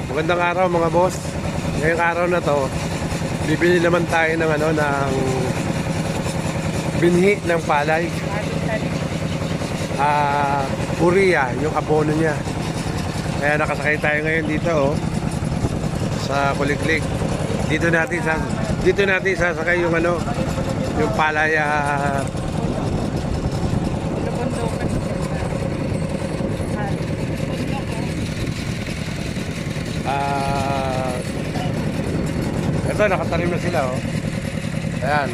Magandang araw mga boss. Ngayong araw na to, bibili naman tayo ng ng binhi ng palay. Urea, yung abono niya. Kaya nakasakay tayo ngayon dito sa Kuliklik. Dito natin sasakay yung yung palay ito, nakatanim na sila Ayan.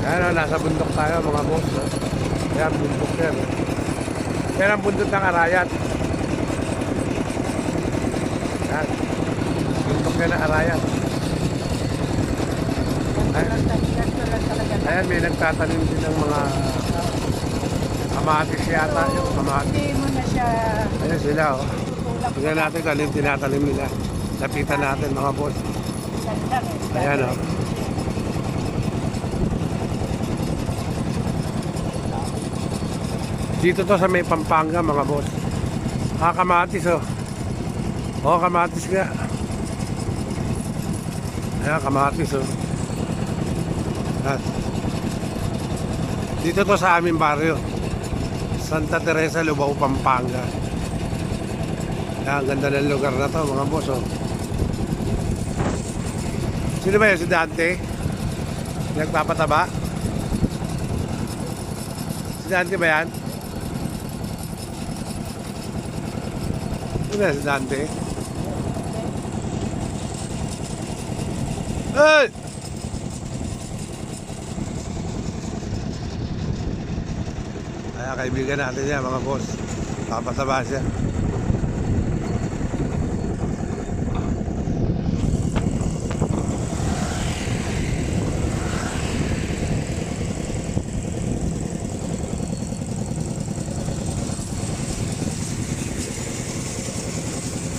Ayan, nasa bundok tayo mga boss. Ayan, bundok yan. Yan ang bundok ng Arayat. Ayan, bundok yan ng Arayat. Ayan, may nagtatanim din ng mga kamatis yata. Yung kamatis. Ayan sila tingnan natin kung anong tinatanim nila. Lapitan natin mga boss. Ayan Dito to sa may Pampanga mga boss. Kamatis kamatis nga. Ayan, kamatis Dito to sa aming baryo, Santa Teresa, Lubao, Pampanga. Ayan, ganda ng lugar na to mga boss Sino ba yun? Si Dante? Nagpapataba? Si Dante ba yan? Sino ba si Dante? Hey! Kaya kaibigan natin yan mga boss. Papataba siya.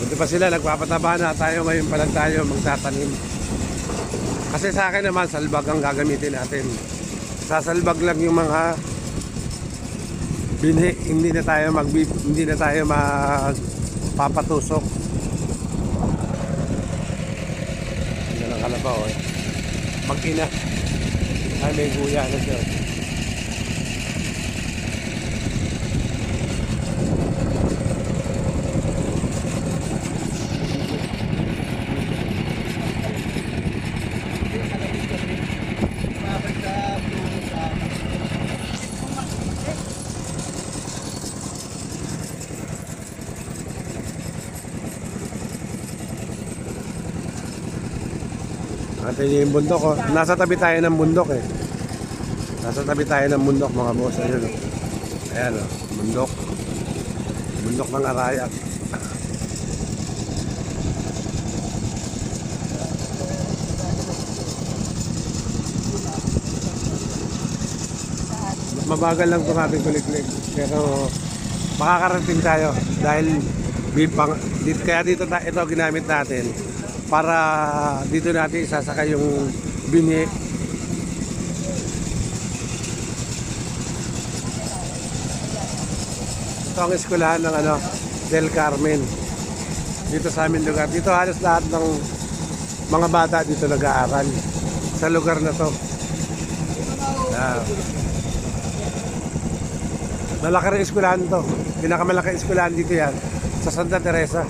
Buti pa sila, nagpapataba na tayo. Ngayon pa lang tayo magtatanim. Kasi sa akin naman, salbag ang gagamitin natin. Sasalbag lang yung mga binhi, hindi na tayo magpapatusok. Hindi lang kalabaw Mag-ina. Ay, may guya na siya. Atin yung bundok Nasa tabi tayo ng bundok Nasa tabi tayo ng bundok mga boss. Ayan bundok. Bundok ng Arayat. Mabagal lang itong ating Kuliklik. Pero makakarating tayo dahil kaya dito ito ginamit natin para dito natin isasakay yung binhi. Ito ang eskwelahan ng Del Carmen dito sa aming lugar. Dito halos lahat ng mga bata dito nag-aaral sa lugar na to. Malaki rin eskwelahan to. Pinakamalaki eskwelahan dito yan sa Santa Teresa.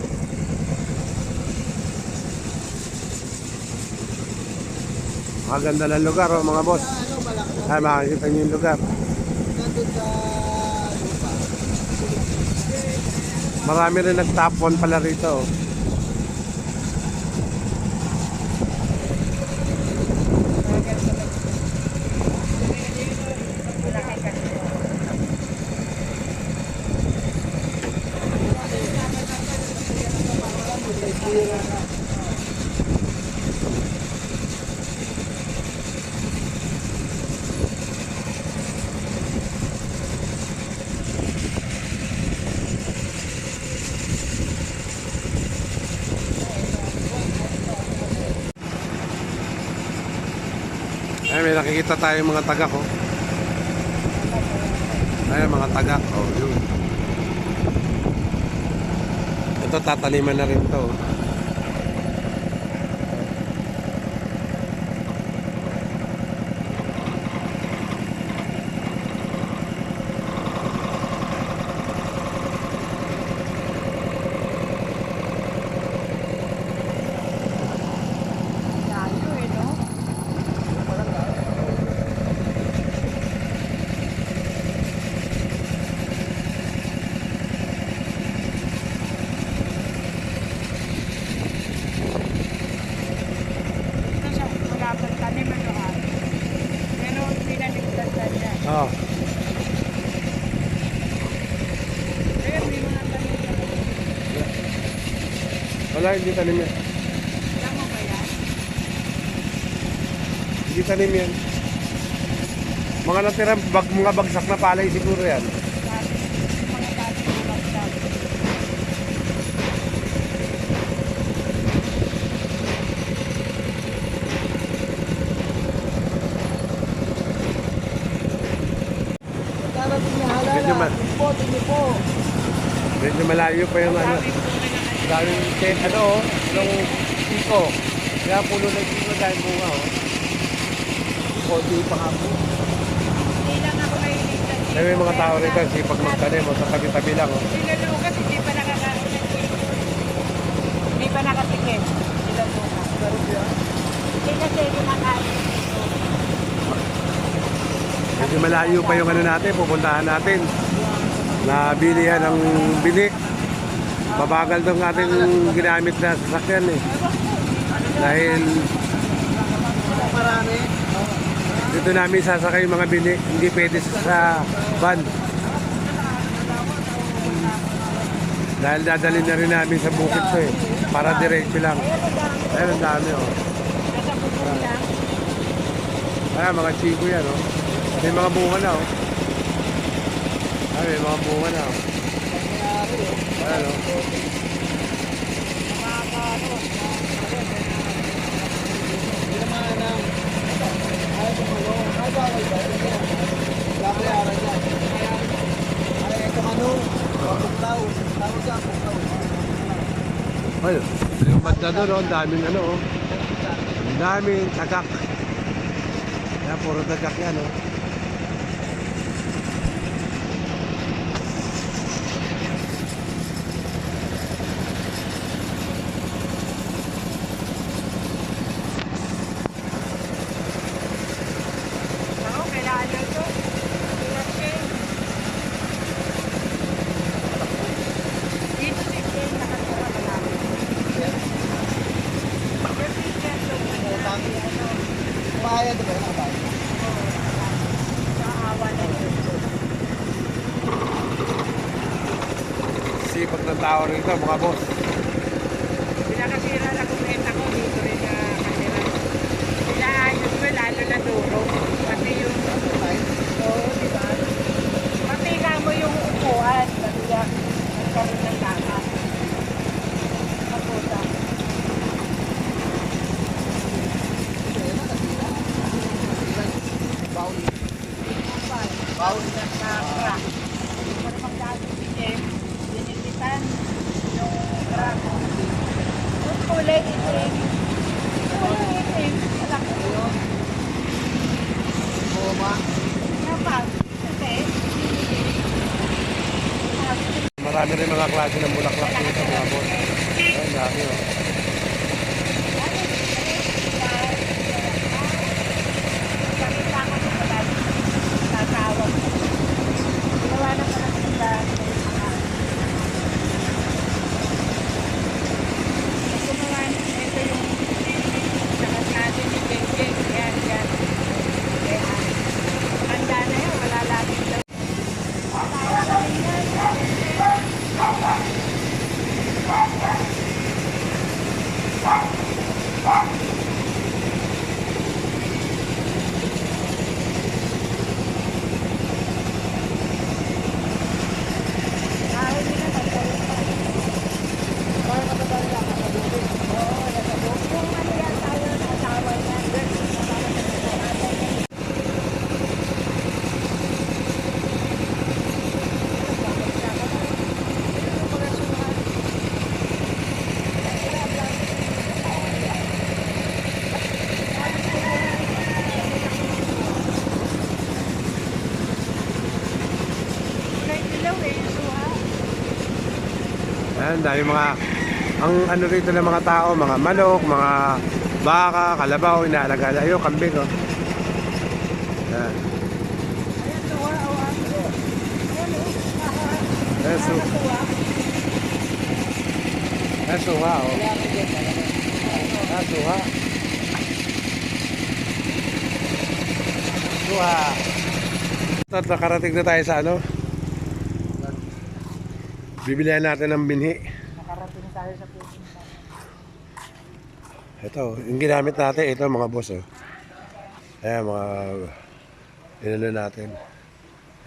Maganda ng lugar mga boss. Ay, makikita nyo yung lugar. Marami rin nag-top 1 pala rito Ay, may nakikita tayong mga taga mga tagak. Oh, yun. Ito tataniman na rin to. Oh. Wala, hindi tanim yan. Hindi tanim yan. Mga natira, mga bagsak na palay siguro yan. Medyo malayo pa yung ano. Daming ano, yung piko. Kaya puno ng piko dahil bunga, oh. Konti pa nga po. Hindi lang ako mahilig sa Kaya may mga tao rito, sipag magtanim, oh, sa tabi-tabi lang, oh. Sila Lucas, hindi pa nakakain ng cake. Hindi pa nakatikim. Sila Lucas. Hindi kasi kinakain. Medyo malayo pa yung ano natin, pupuntahan natin. Nabilihan ng bini. Mabagal tong ating ginamit na sasakyan eh. Dahil dito namin sasakay yung mga bini, hindi pwede sa van. Dahil dadalhin na rin namin sa bukid to eh. Para diretso lang. Ayun, ang dami oh. Ayan, mga chiko yan oh. May mga bunga na oh. Ay, may mga bunga na oh. Ayan oh. Ayun, yung banda doon oh, ang daming ano oh. Ang daming tagak. Kaya puro tagak yan oh. Sipag ng tao rito, mga boss. Pinakasira na kumenta ko dito rin na kanila. Sila ayos ko, lalo na duro. Pati yung oo, di ba? Pati nga mo yung upuan. Pati yan, nagkaroon ng lakas. Maputa. Baul na crack. Pero pagkasitin, dinilitan yung crack. Yung kulay itim. Kulay itim. Alam ko yun. Boma. Kapag. Kasi. Marami rin mga klase ng bulaklak dito, mga boss. Ayun, dami oh. Nakita ko sa pala. Tatawag. Ginawa na pala sila. Gumawa na. Ito yung sakat natin ni Geng. Yan, yan. Handa na yun. Wala laging daw. yung suha. Ayan, dahil mga, ang ano rito ng mga tao, mga manok, mga baka, kalabaw, inaalagaan. Ayun, kambing, oh. Ayan. Ayan, suha. Ayan, Ayan, suha. ayan, suha, oh. Ayan, suha. Suha. Ito, nakarating na tayo sa ano. Bibilihan natin ng binhi. Nakarating tayo sa puso. Ito, yung ginamit natin, ito mga boss, oh. Ayan, mga inalo natin.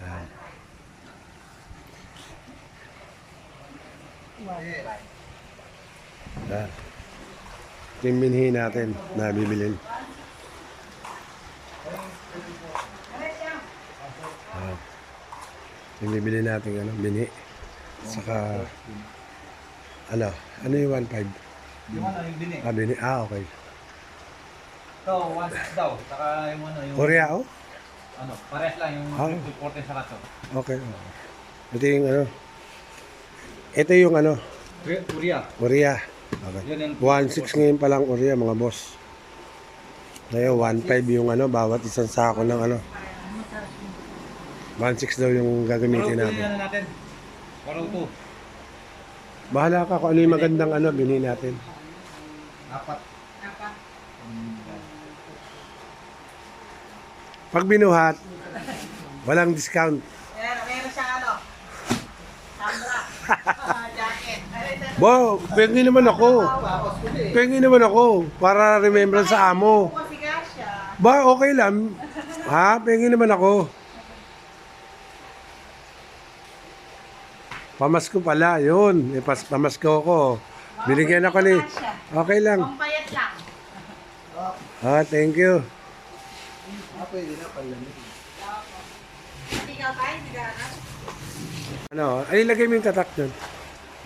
Ayan. Ayan. Ito yung binhi natin na bibilin. Ayan. Yung bibili natin, ano, binhi. Saka, ano yung 1.5? Yung ano, yung bini. Ah, binhi. Ah, okay. Ito, 1.6 daw. Saka yung ano, yung... Korea, oh? Ano, parehas lang yung Ah. 240 sa kato. Okay. Ito yung ano. Ito yung ano, Korea. Korea. Okay. Yun yung 1.6 ngayon pa lang Korea, mga boss. Ngayon, 1.5 yung ano, bawat isang sako ng ano. 1.6 daw yung gagamitin natin. Ano natin? 102. Bahala ka kung ano yung magandang ano, binili natin. 4. Pag binuhat, walang discount. Meron siyang ano? Sandra. Jacket. Bo, pengi naman ako. Pengi naman ako para remembrance sa amo. Kasi siya. Ba, okay lang. Ha? Pengi naman ako. Pamasko pala, yun. Pamasko ko. Binigyan ako ni... Okay lang. Pampayat lang. Ah, thank you. Hindi ka kain, hindi ka na. Ano, ay ilagay mo yung tatak doon.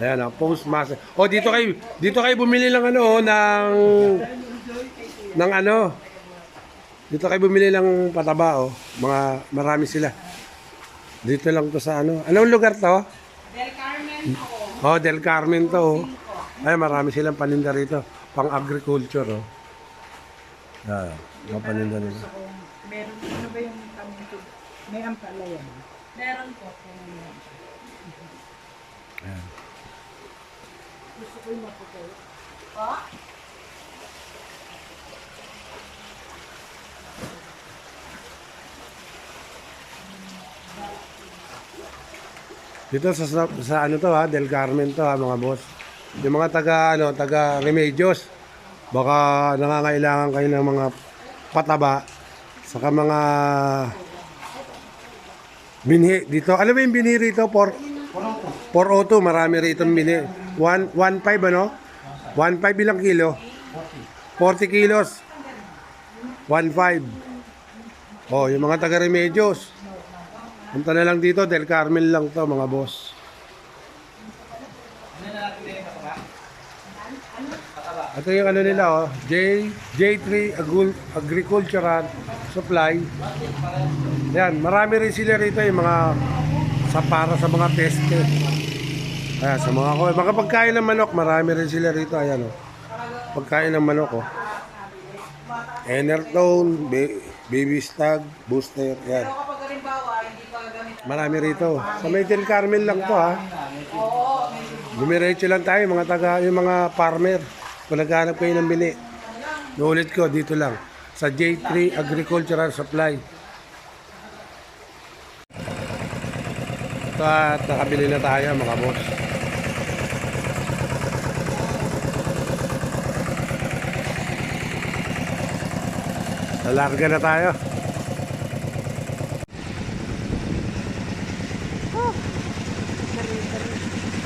Ayan, postmaster. Oh, dito kayo bumili ng ano, oh, ng ano. Dito kayo bumili ng pataba, oh. Marami sila. Dito lang to sa ano. Anong lugar to? Del Carmen po. Oh, Del Carmen to, oh. Ay, marami silang paninda rito. Pang agriculture, oh. Ah, mga paninda nila. Meron, ano ba yung paminto? May ampalaya ba? Meron po. Ayan. Gusto ko yung maputoy. Po? Dito sa ano to, ha, Del Carmen to, ha, mga boss. Yung mga taga Remedios, baka nangangailangan kayo ng mga pataba saka mga binhi dito. Alam mo yung binhi rito? 402, marami rito binhi. 1.5 ano? 1.5 ilang kilo? 40 kilos. 1.5. Oh, yung mga taga Remedios. Punta na lang dito, Del Carmen lang to, mga boss. Ito yung ano nila, oh, J3 Agricultural Supply. Yan, marami rin sila rito yung mga para sa mga peste. Ayan, sa mga pagkain ng manok, marami rin sila rito. Ayan, oh. Pagkain ng manok, oh. Enertone, Baby Stag, Booster, yan. Kapag halimbawa, hindi pa gamit. Marami rito. Sa may Del Carmen lang to, ha. Dumiretso lang tayo, yung mga farmer. Kung naghanap kayo ng bili. Nuulit ko, dito lang. Sa J3 Agricultural Supply. Ito at nakabili na tayo, mga boss. Nalarga na tayo.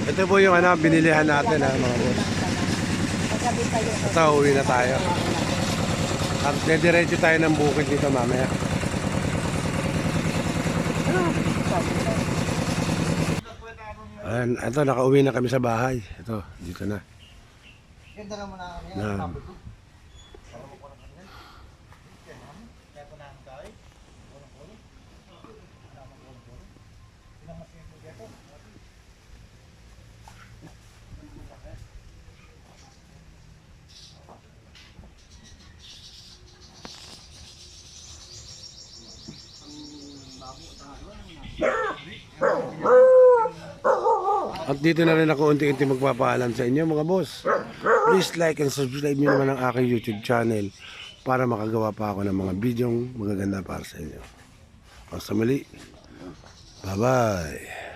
Ito po yung ano, binilihan natin, ha, mga boss. Ito, uwi na tayo. At dediretso tayo ng bukid dito mamaya. Ayan, ito, nakauwi na kami sa bahay. Ito, dito na. Na. At dito na rin ako unti-unti magpapaalam sa inyo mga boss. Please like and subscribe nyo naman ang aking YouTube channel para makagawa pa ako ng mga bidyong magaganda para sa inyo. Hanggang sa muli. Bye-bye.